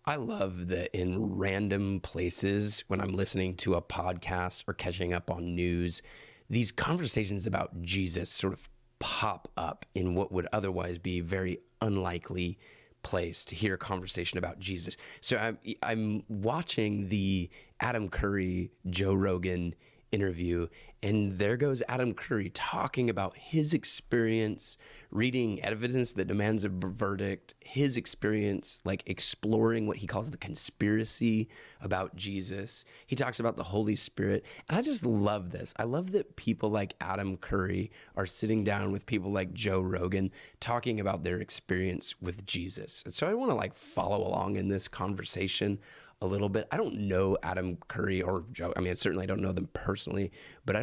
I love that in random places, when I'm listening to a podcast or catching up on news, these conversations about Jesus sort of pop up in what would otherwise be very unlikely place to hear a conversation about Jesus. So I'm watching the Adam Curry, Joe Rogan interview, and there goes Adam Curry talking about his experience reading Evidence That Demands a Verdict, his experience like exploring what he calls the conspiracy about Jesus. He talks about the Holy Spirit, and I just love this. I love that people like Adam Curry are sitting down with people like Joe Rogan talking about their experience with Jesus. And so I want to like follow along in this conversation a little bit. I don't know Adam Curry or Joe. I mean, certainly I don't know them personally, but I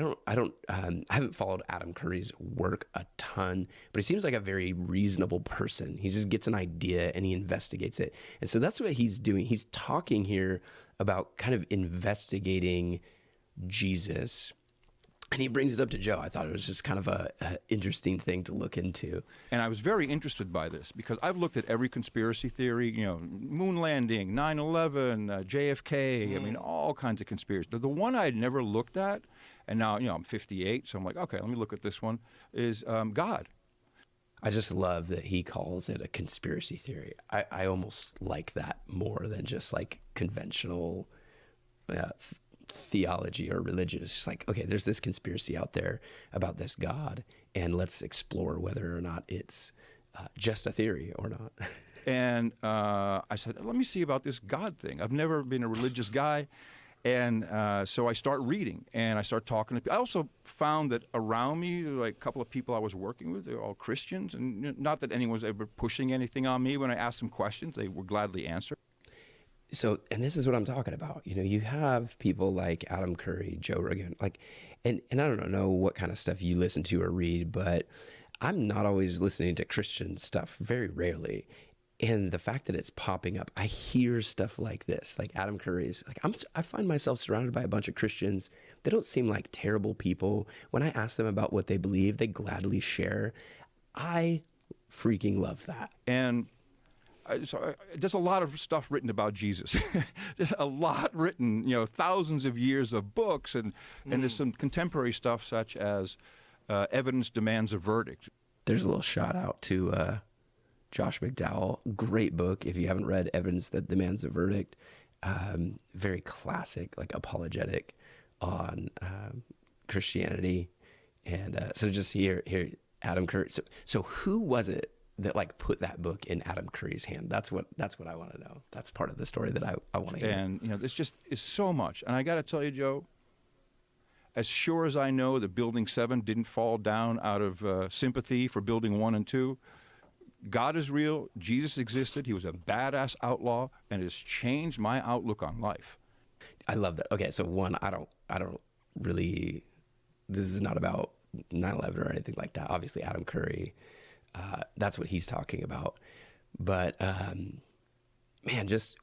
haven't followed Adam Curry's work a ton, but he seems like a very reasonable person. He just gets an idea and he investigates it. And so that's what he's doing. He's talking here about kind of investigating Jesus. And he brings it up to Joe. I thought it was just kind of a interesting thing to look into. And I was very interested by this because I've looked at every conspiracy theory, moon landing, 9/11, JFK, I mean, all kinds of conspiracies. The one I had never looked at, and now, I'm 58, so I'm like, okay, let me look at this one, is God. I just love that he calls it a conspiracy theory. I almost like that more than just like conventional theology or religion. It's just like, okay, there's this conspiracy out there about this God, and let's explore whether or not it's just a theory or not. And I said, let me see about this God thing. I've never been a religious guy. And so I start reading, and I start talking to people. I also found that around me, like a couple of people I was working with, they're all Christians, and not that anyone was ever pushing anything on me. When I asked them questions, they would gladly answer. So, and this is what I'm talking about. You have people like Adam Curry, Joe Rogan, and I don't know what kind of stuff you listen to or read, but I'm not always listening to Christian stuff, very rarely. And the fact that it's popping up, I hear stuff like this, like Adam Curry's, I find myself surrounded by a bunch of Christians. They don't seem like terrible people. When I ask them about what they believe, they gladly share. I freaking love that. And there's a lot of stuff written about Jesus. There's a lot written, thousands of years of books, and there's some contemporary stuff such as Evidence Demands a Verdict. There's a little shout out to Josh McDowell. Great book if you haven't read Evidence That Demands a Verdict. Very classic, like apologetic on Christianity. And so just here, Adam Curry. So who was it that put that book in Adam Curry's hand? That's what I want to know. That's part of the story that I want to hear. And this just is so much. And I got to tell you, Joe, as sure as I know that Building 7 didn't fall down out of sympathy for Building 1 and 2, God is real. Jesus existed. He was a badass outlaw, and it has changed my outlook on life. I love that. Okay, so one, I don't really. This is not about 9/11 or anything like that. Obviously, Adam Curry. That's what he's talking about. But man, just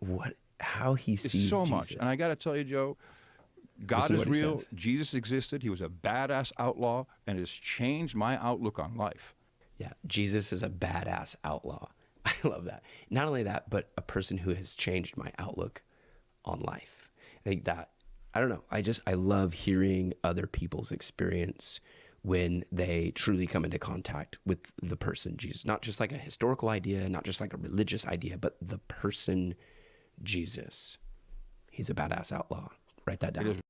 how he sees so Jesus. much. And I got to tell you, Joe, God is real. Jesus existed. He was a badass outlaw, and it has changed my outlook on life. Yeah, Jesus is a badass outlaw. I love that. Not only that, but a person who has changed my outlook on life. I think that, I don't know, I love hearing other people's experience when they truly come into contact with the person Jesus. Not just like a historical idea, not just like a religious idea, but the person Jesus. He's a badass outlaw. Write that down. It is